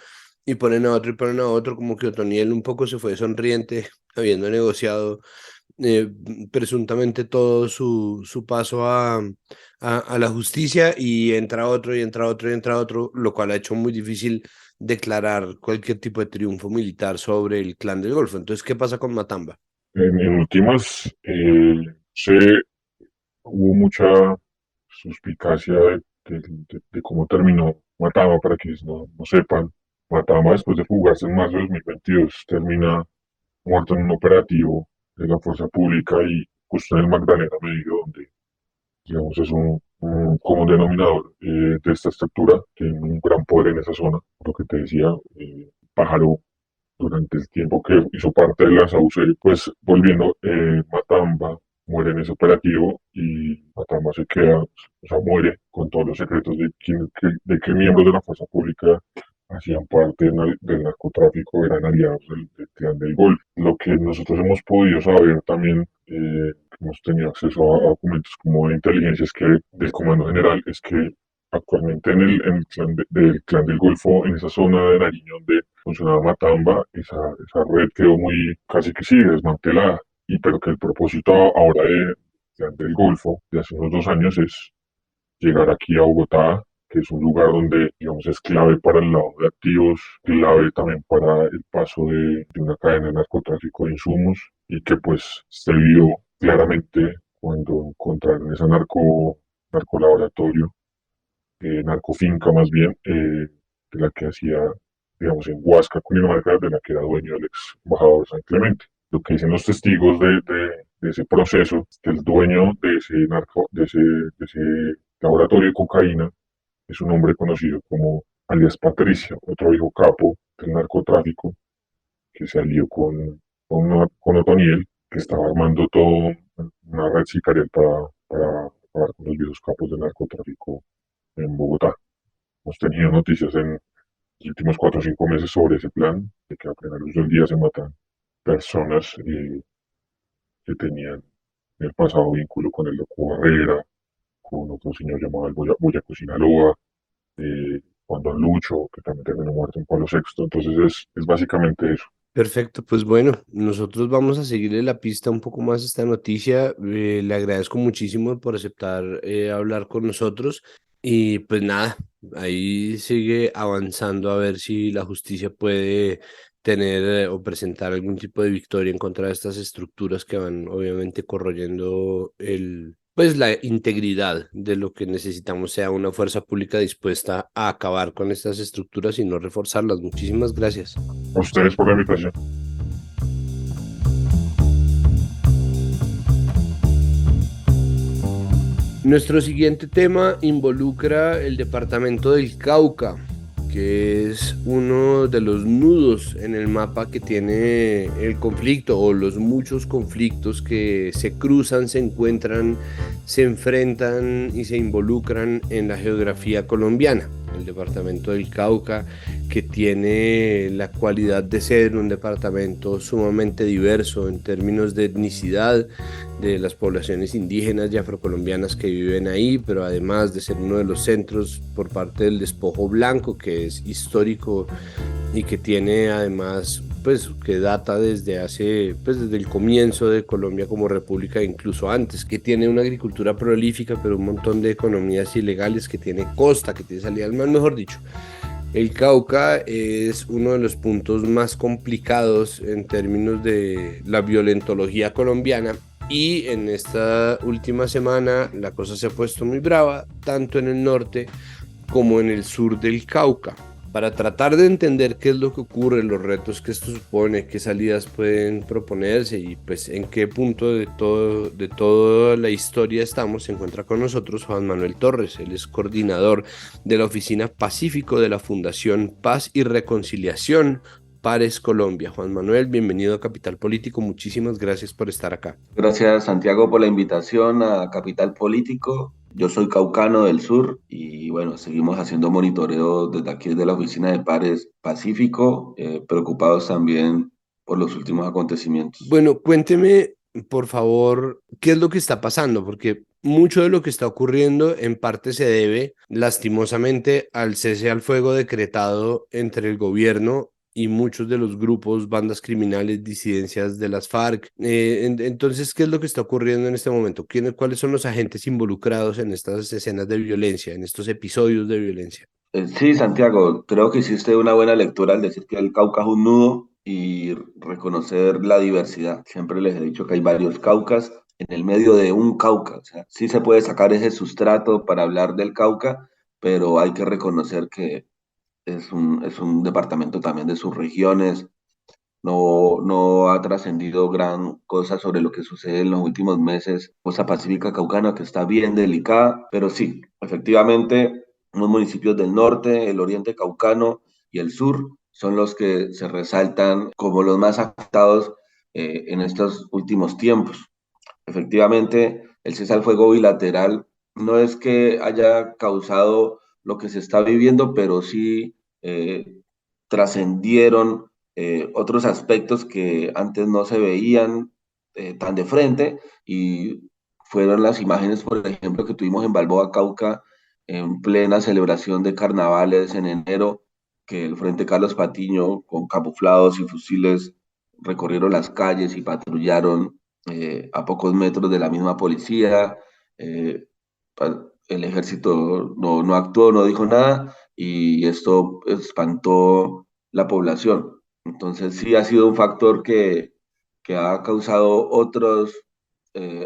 y ponen a otro, y ponen a otro, como que Otoniel un poco se fue sonriente, habiendo negociado eh, presuntamente todo su paso a la justicia, y entra otro, y entra otro, y entra otro, lo cual ha hecho muy difícil declarar cualquier tipo de triunfo militar sobre el clan del Golfo. Entonces, ¿qué pasa con Matamba? En últimas, hubo mucha suspicacia de cómo terminó Matamba, para quienes no sepan. Matamba, después de fugarse en marzo de 2022, termina muerto en un operativo de la fuerza pública y justo en el Magdalena Medio, donde digamos es un común denominador de esta estructura, tiene un gran poder en esa zona, lo que te decía, Pájaro durante el tiempo que hizo parte de la SAUCE, pues volviendo, Matamba muere en ese operativo y Matamba se queda, o sea, muere con todos los secretos de que miembros de la fuerza pública hacían parte del narcotráfico, eran aliados del clan del Golfo. Lo que nosotros hemos podido saber también, hemos tenido acceso a documentos como de inteligencia, es que del Comando General, es que actualmente en el clan del clan del Golfo, en esa zona de Nariño donde funcionaba Matamba, esa red quedó muy, casi que sí, desmantelada. Y pero que el propósito ahora del clan del Golfo, de hace unos 2 años, es llegar aquí a Bogotá, que es un lugar donde, digamos, es clave para el lado de activos, clave también para el paso de una cadena de narcotráfico de insumos, y que pues se vio claramente cuando encontraron ese narcolaboratorio, narcofinca más bien, de la que hacía, digamos, en Huasca, Cundinamarca, de la que era dueño el ex embajador San Clemente. Lo que dicen los testigos de ese proceso, que el dueño de ese laboratorio de cocaína es un hombre conocido como alias Patricia, otro viejo capo del narcotráfico, que se alió con Otoniel, que estaba armando todo una red sicarial para acabar con los viejos capos del narcotráfico en Bogotá. Hemos tenido noticias en los últimos 4 o 5 meses sobre ese plan, de que a plena luz del día se matan personas que tenían en el pasado vínculo con el Loco Barrera, con otro señor llamado el Boyaco Sinaloa, Juan Don Lucho, que también terminó muerto en Palo Sexto. Entonces es básicamente eso. Perfecto, pues bueno, nosotros vamos a seguirle la pista un poco más a esta noticia. Le agradezco muchísimo por aceptar hablar con nosotros y pues nada, ahí sigue avanzando a ver si la justicia puede tener o presentar algún tipo de victoria en contra de estas estructuras que van obviamente corroyendo pues la integridad de lo que necesitamos sea una fuerza pública dispuesta a acabar con estas estructuras y no reforzarlas. Muchísimas gracias. A ustedes por la invitación. Nuestro siguiente tema involucra el departamento del Cauca, que es uno de los nudos en el mapa que tiene el conflicto o los muchos conflictos que se cruzan, se encuentran, se enfrentan y se involucran en la geografía colombiana. El departamento del Cauca, que tiene la cualidad de ser un departamento sumamente diverso en términos de etnicidad de las poblaciones indígenas y afrocolombianas que viven ahí, pero además de ser uno de los centros por parte del despojo blanco, que es histórico y que tiene además, pues que data desde hace, pues desde el comienzo de Colombia como república, incluso antes, que tiene una agricultura prolífica, pero un montón de economías ilegales, que tiene costa, que tiene salida al mar, mejor dicho. El Cauca es uno de los puntos más complicados en términos de la violentología colombiana. Y en esta última semana la cosa se ha puesto muy brava, tanto en el norte como en el sur del Cauca. Para tratar de entender qué es lo que ocurre, los retos que esto supone, qué salidas pueden proponerse y pues en qué punto de toda la historia estamos, se encuentra con nosotros Juan Manuel Torres. Él es coordinador de la Oficina Pacífico de la Fundación Paz y Reconciliación Pares Colombia. Juan Manuel, bienvenido a Capital Político. Muchísimas gracias por estar acá. Gracias, Santiago, por la invitación a Capital Político. Yo soy caucano del sur y bueno, seguimos haciendo monitoreo desde aquí desde la Oficina de Pares Pacífico, preocupados también por los últimos acontecimientos. Bueno, cuénteme, por favor, qué es lo que está pasando, porque mucho de lo que está ocurriendo en parte se debe, lastimosamente, al cese al fuego decretado entre el gobierno y muchos de los grupos, bandas criminales, disidencias de las FARC. Entonces, ¿qué es lo que está ocurriendo en este momento? ¿Cuáles son los agentes involucrados en estas escenas de violencia, en estos episodios de violencia? Sí, Santiago, creo que hiciste una buena lectura al decir que el Cauca es un nudo y reconocer la diversidad. Siempre les he dicho que hay varios Caucas en el medio de un Cauca. O sea, sí se puede sacar ese sustrato para hablar del Cauca, pero hay que reconocer que es un departamento también de sus regiones. No ha trascendido gran cosa sobre lo que sucede en los últimos meses. Costa Pacífica Caucana, que está bien delicada, pero sí, efectivamente, los municipios del norte, el oriente caucano y el sur son los que se resaltan como los más afectados en estos últimos tiempos. Efectivamente, el cese al fuego bilateral no es que haya causado lo que se está viviendo, pero sí trascendieron otros aspectos que antes no se veían tan de frente y fueron las imágenes, por ejemplo, que tuvimos en Balboa, Cauca, en plena celebración de carnavales en enero, que el Frente Carlos Patiño, con camuflados y fusiles, recorrieron las calles y patrullaron a pocos metros de la misma policía. eh, el ejército no actuó, no dijo nada y esto espantó la población. Entonces sí ha sido un factor que ha causado otras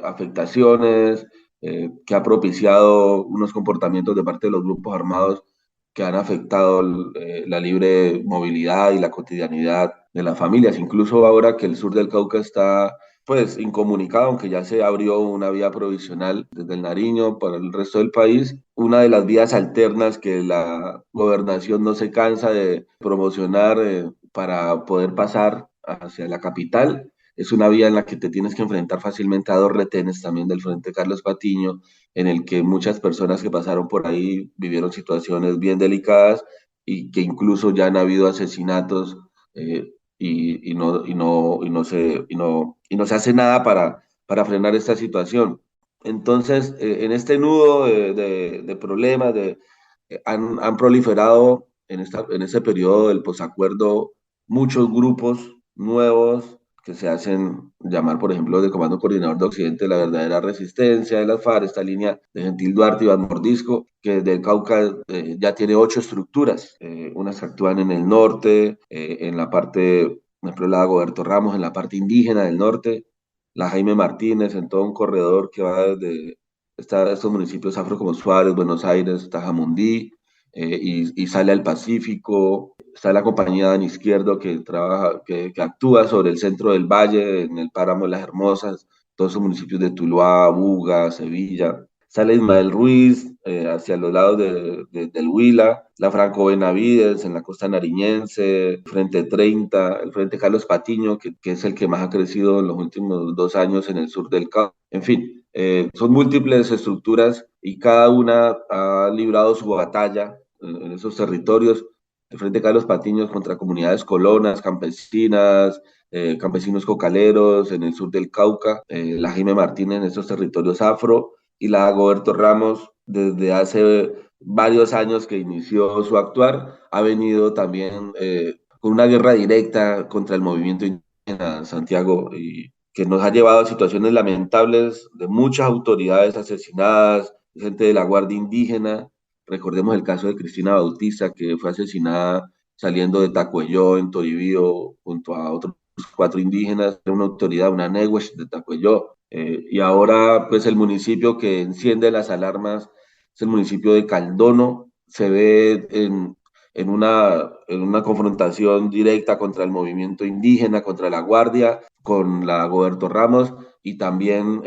afectaciones, que ha propiciado unos comportamientos de parte de los grupos armados que han afectado la libre movilidad y la cotidianidad de las familias. Incluso ahora que el sur del Cauca está pues incomunicado, aunque ya se abrió una vía provisional desde el Nariño para el resto del país. Una de las vías alternas que la gobernación no se cansa de promocionar para poder pasar hacia la capital. Es una vía en la que te tienes que enfrentar fácilmente a dos retenes también del Frente Carlos Patiño, en el que muchas personas que pasaron por ahí vivieron situaciones bien delicadas y que incluso ya han habido asesinatos y no se hace nada para frenar esta situación. Entonces, en este nudo de problemas, han proliferado en este periodo del posacuerdo muchos grupos nuevos que se hacen llamar, por ejemplo, de Comando Coordinador de Occidente, la verdadera resistencia de las FARC, esta línea de Gentil Duarte y Iván Mordisco, que desde el Cauca ya tiene 8 estructuras. Unas actúan en el norte, en la parte, por ejemplo, la Goberto Ramos, en la parte indígena del norte, la Jaime Martínez, en todo un corredor que va desde estos municipios afro como Suárez, Buenos Aires, Tajamundí, y sale al Pacífico. Está la compañía Dan Izquierdo que trabaja, que actúa sobre el centro del valle, en el páramo de Las Hermosas, todos esos municipios de Tuluá, Buga, Sevilla. Sale Ismael Ruiz hacia los lados del Huila, la Franco Benavides en la costa nariñense, Frente 30, el Frente Carlos Patiño, que es el que más ha crecido en los últimos 2 años en el sur del Cauca. En fin, son múltiples estructuras y cada una ha librado su batalla en esos territorios. El Frente Carlos Patiño contra comunidades colonas, campesinas, campesinos cocaleros en el sur del Cauca, la Jaime Martínez en esos territorios afro y la Goberto Ramos desde hace varios años que inició su actuar, ha venido también con una guerra directa contra el movimiento indígena Santiago y que nos ha llevado a situaciones lamentables de muchas autoridades asesinadas, gente de la Guardia Indígena. Recordemos el caso de Cristina Bautista, que fue asesinada saliendo de Tacuelló, en Toribío, junto a otros 4 indígenas, una autoridad, una Nehuesh de Tacuelló. Y ahora, pues el municipio que enciende las alarmas es el municipio de Caldono. Se ve en una confrontación directa contra el movimiento indígena, contra la Guardia, con la Goberto Ramos, y también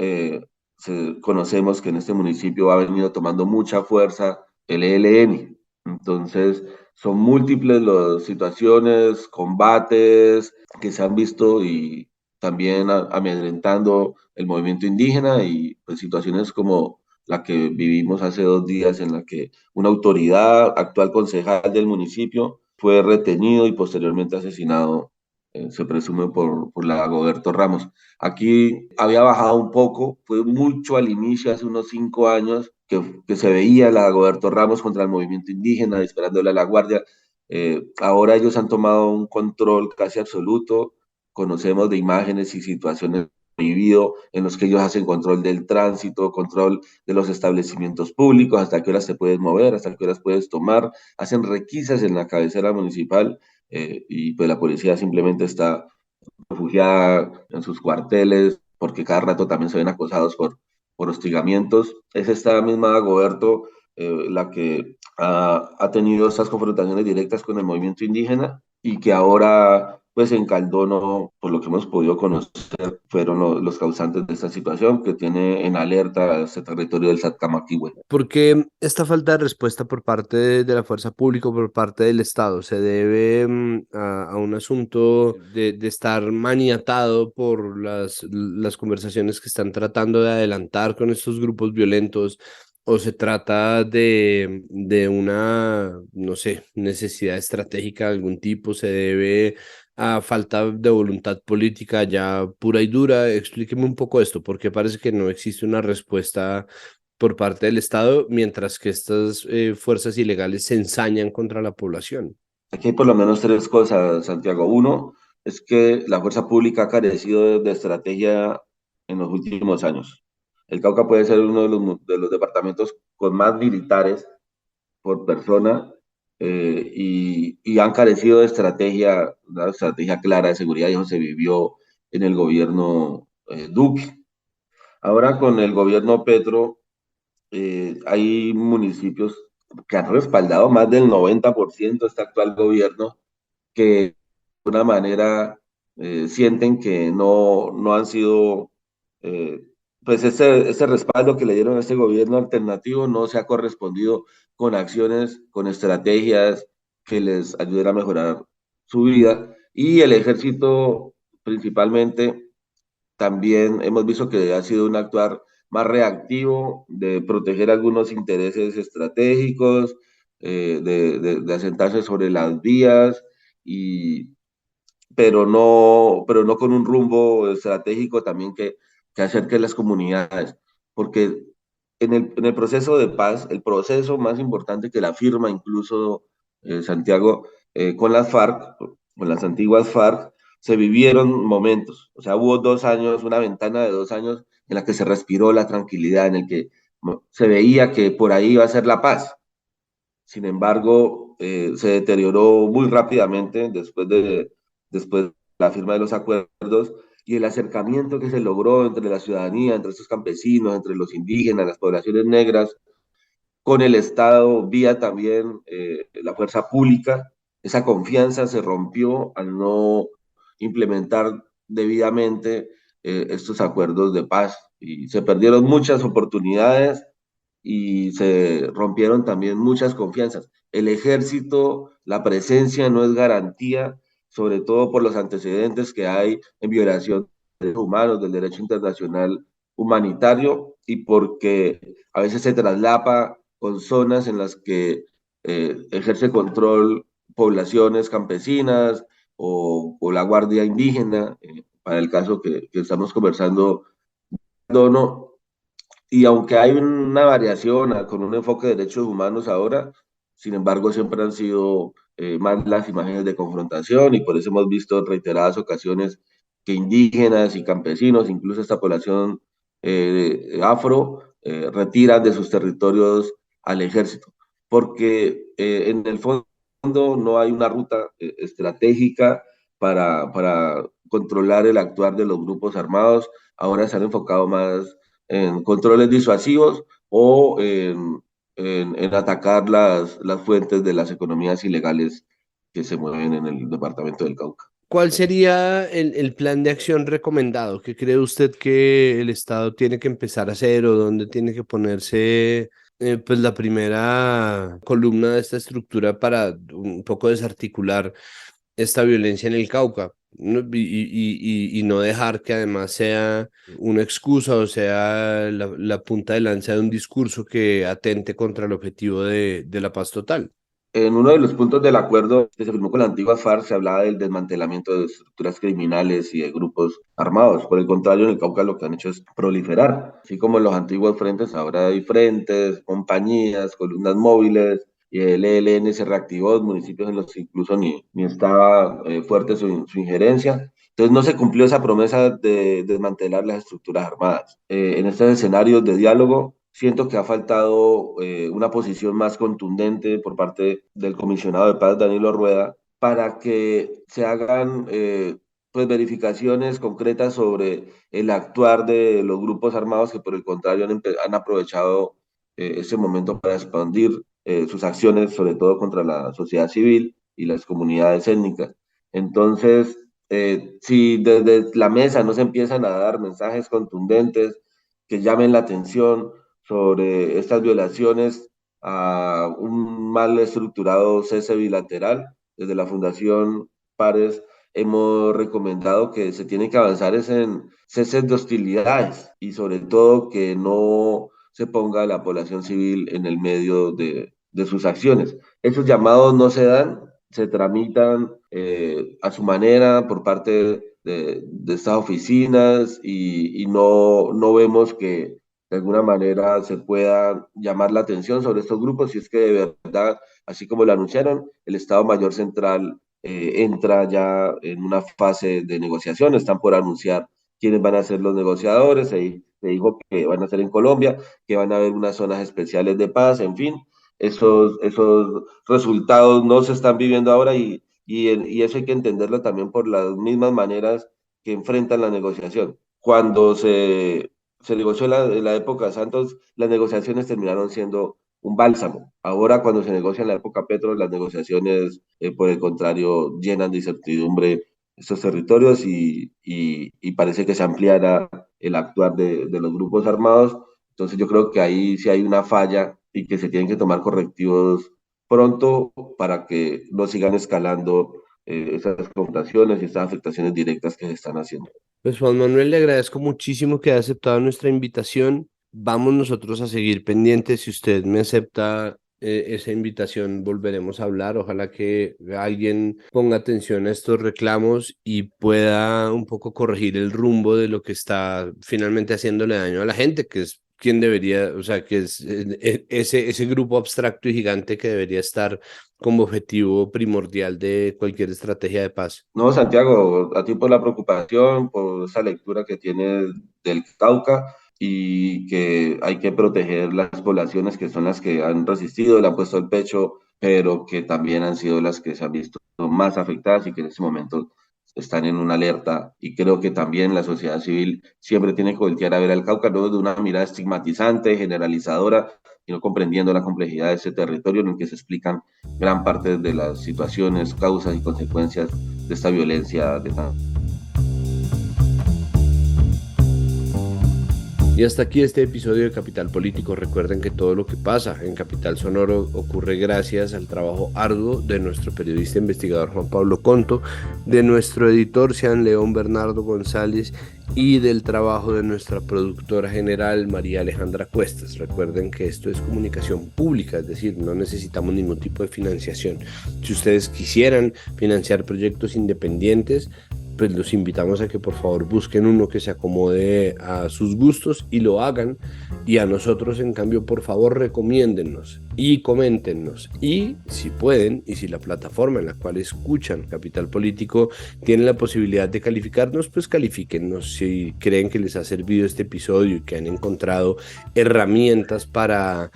conocemos que en este municipio ha venido tomando mucha fuerza el ELN. Entonces, son múltiples las situaciones, combates que se han visto y también amedrentando el movimiento indígena y pues, situaciones como la que vivimos hace 2 días en la que una autoridad, actual concejal del municipio, fue retenido y posteriormente asesinado, se presume por la Goberto Ramos. Aquí había bajado un poco, fue mucho al inicio, hace unos 5 años, que se veía la Goberto Ramos contra el movimiento indígena, disparándole a la guardia. Ahora ellos han tomado un control casi absoluto, conocemos de imágenes y situaciones vivido en los que ellos hacen control del tránsito, control de los establecimientos públicos, hasta qué horas te puedes mover, hasta qué horas puedes tomar, hacen requisas en la cabecera municipal y pues la policía simplemente está refugiada en sus cuarteles porque cada rato también se ven acosados por hostigamientos. Es esta misma Goberto la que ha tenido estas confrontaciones directas con el movimiento indígena y que ahora, pues en Caldono, por lo que hemos podido conocer, fueron los causantes de esta situación que tiene en alerta a este territorio del Satcamaquihue. ¿Por qué esta falta de respuesta por parte de la fuerza pública, por parte del Estado, se debe a un asunto de estar maniatado por las conversaciones que están tratando de adelantar con estos grupos violentos? ¿O se trata de una, no sé, necesidad estratégica de algún tipo? ¿Se debe a falta de voluntad política ya pura y dura? Explíqueme un poco esto, porque parece que no existe una respuesta por parte del Estado, mientras que estas fuerzas ilegales se ensañan contra la población. Aquí hay por lo menos 3 cosas, Santiago. Uno es que la fuerza pública ha carecido de estrategia en los últimos años. El Cauca puede ser uno de los departamentos con más militares por persona y han carecido de estrategia, una estrategia clara de seguridad, y eso se vivió en el gobierno Duque. Ahora con el gobierno Petro hay municipios que han respaldado más del 90% este actual gobierno, que de una manera sienten que no han sido, eh, pues ese respaldo que le dieron a este gobierno alternativo no se ha correspondido con acciones, con estrategias que les ayuden a mejorar su vida. Y el ejército, principalmente, también hemos visto que ha sido un actuar más reactivo, de proteger algunos intereses estratégicos, de asentarse sobre las vías, y, pero no con un rumbo estratégico también que acerque las comunidades. Porque en el proceso de paz, el proceso más importante que la firma incluso Santiago, con las FARC, con las antiguas FARC, se vivieron momentos. O sea, hubo 2 años, una ventana de 2 años en la que se respiró la tranquilidad, en el que se veía que por ahí iba a ser la paz. Sin embargo, se deterioró muy rápidamente después de la firma de los acuerdos, y el acercamiento que se logró entre la ciudadanía, entre estos campesinos, entre los indígenas, las poblaciones negras, con el Estado, vía también la fuerza pública. Esa confianza se rompió al no implementar debidamente estos acuerdos de paz, y se perdieron muchas oportunidades y se rompieron también muchas confianzas. El ejército, la presencia no es garantía, sobre todo por los antecedentes que hay en violación de derechos humanos, del derecho internacional humanitario, y porque a veces se traslapa con zonas en las que ejerce control poblaciones campesinas o la guardia indígena, para el caso que estamos conversando, no, y aunque hay una variación con un enfoque de derechos humanos ahora, sin embargo, siempre han sido más las imágenes de confrontación, y por eso hemos visto en reiteradas ocasiones que indígenas y campesinos, incluso esta población afro, retiran de sus territorios al ejército, porque en el fondo no hay una ruta estratégica para controlar el actuar de los grupos armados. Ahora se han enfocado más en controles disuasivos o en atacar las fuentes de las economías ilegales que se mueven en el departamento del Cauca. ¿Cuál sería el plan de acción recomendado? ¿Qué cree usted que el Estado tiene que empezar a hacer o dónde tiene que ponerse pues la primera columna de esta estructura para un poco desarticular esta violencia en el Cauca? ¿No? Y no dejar que además sea una excusa o sea la punta de lanza de un discurso que atente contra el objetivo de la paz total. En uno de los puntos del acuerdo que se firmó con la antigua FARC se hablaba del desmantelamiento de estructuras criminales y de grupos armados. Por el contrario, en el Cauca lo que han hecho es proliferar. Así como en los antiguos frentes, ahora hay frentes, compañías, columnas móviles, y el ELN se reactivó en municipios en los que incluso ni estaba fuerte su injerencia. Entonces no se cumplió esa promesa de desmantelar las estructuras armadas. En estos escenarios de diálogo, siento que ha faltado una posición más contundente por parte del comisionado de paz, Danilo Rueda, para que se hagan pues verificaciones concretas sobre el actuar de los grupos armados que por el contrario han aprovechado ese momento para expandir sus acciones, sobre todo contra la sociedad civil y las comunidades étnicas. Entonces, si desde la mesa no se empiezan a dar mensajes contundentes que llamen la atención sobre estas violaciones, a un mal estructurado cese bilateral, desde la Fundación Pares hemos recomendado que se tiene que avanzar es en ceses de hostilidades, y sobre todo que no se ponga a la población civil en el medio de sus acciones. Esos llamados no se dan, se tramitan a su manera por parte de estas oficinas, y no vemos que de alguna manera se pueda llamar la atención sobre estos grupos, si es que de verdad, así como lo anunciaron, el Estado Mayor Central entra ya en una fase de negociación. Están por anunciar quiénes van a ser los negociadores. Se dijo que van a ser en Colombia, que van a haber unas zonas especiales de paz, en fin. Esos resultados no se están viviendo ahora, y eso hay que entenderlo también por las mismas maneras que enfrentan la negociación. Cuando se negoció en la época de Santos, las negociaciones terminaron siendo un bálsamo. Ahora, cuando se negocia en la época Petro, las negociaciones, por el contrario, llenan de incertidumbre estos territorios y parece que se ampliará el actuar de los grupos armados. Entonces yo creo que ahí sí hay una falla y que se tienen que tomar correctivos pronto para que no sigan escalando esas confrontaciones y estas afectaciones directas que se están haciendo. Pues Juan Manuel, le agradezco muchísimo que haya aceptado nuestra invitación. Vamos nosotros a seguir pendientes. Si usted me acepta esa invitación, volveremos a hablar. Ojalá que alguien ponga atención a estos reclamos y pueda un poco corregir el rumbo de lo que está finalmente haciéndole daño a la gente, que es quien debería, o sea, que es ese grupo abstracto y gigante que debería estar como objetivo primordial de cualquier estrategia de paz. No, Santiago, a ti por la preocupación, por esa lectura que tienes del Cauca y que hay que proteger las poblaciones que son las que han resistido, le han puesto el pecho, pero que también han sido las que se han visto más afectadas y que en este momento están en una alerta. Y creo que también la sociedad civil siempre tiene que voltear a ver al Cauca, no de una mirada estigmatizante, generalizadora, sino comprendiendo la complejidad de ese territorio en el que se explican gran parte de las situaciones, causas y consecuencias de esta violencia de tan... Y hasta aquí este episodio de Capital Político. Recuerden que todo lo que pasa en Capital Sonoro ocurre gracias al trabajo arduo de nuestro periodista investigador Juan Pablo Conto, de nuestro editor Sean León Bernardo González y del trabajo de nuestra productora general María Alejandra Cuestas. Recuerden que esto es comunicación pública, es decir, no necesitamos ningún tipo de financiación. Si ustedes quisieran financiar proyectos independientes, pues los invitamos a que por favor busquen uno que se acomode a sus gustos y lo hagan. Y a nosotros, en cambio, por favor, recomiéndennos y coméntenos. Y si pueden, y si la plataforma en la cual escuchan Capital Político tiene la posibilidad de calificarnos, pues califíquennos. Si creen que les ha servido este episodio y que han encontrado herramientas para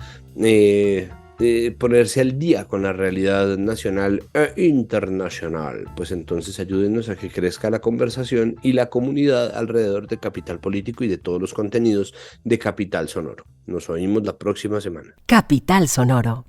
ponerse al día con la realidad nacional e internacional, pues entonces ayúdenos a que crezca la conversación y la comunidad alrededor de Capital Político y de todos los contenidos de Capital Sonoro. Nos oímos la próxima semana. Capital Sonoro.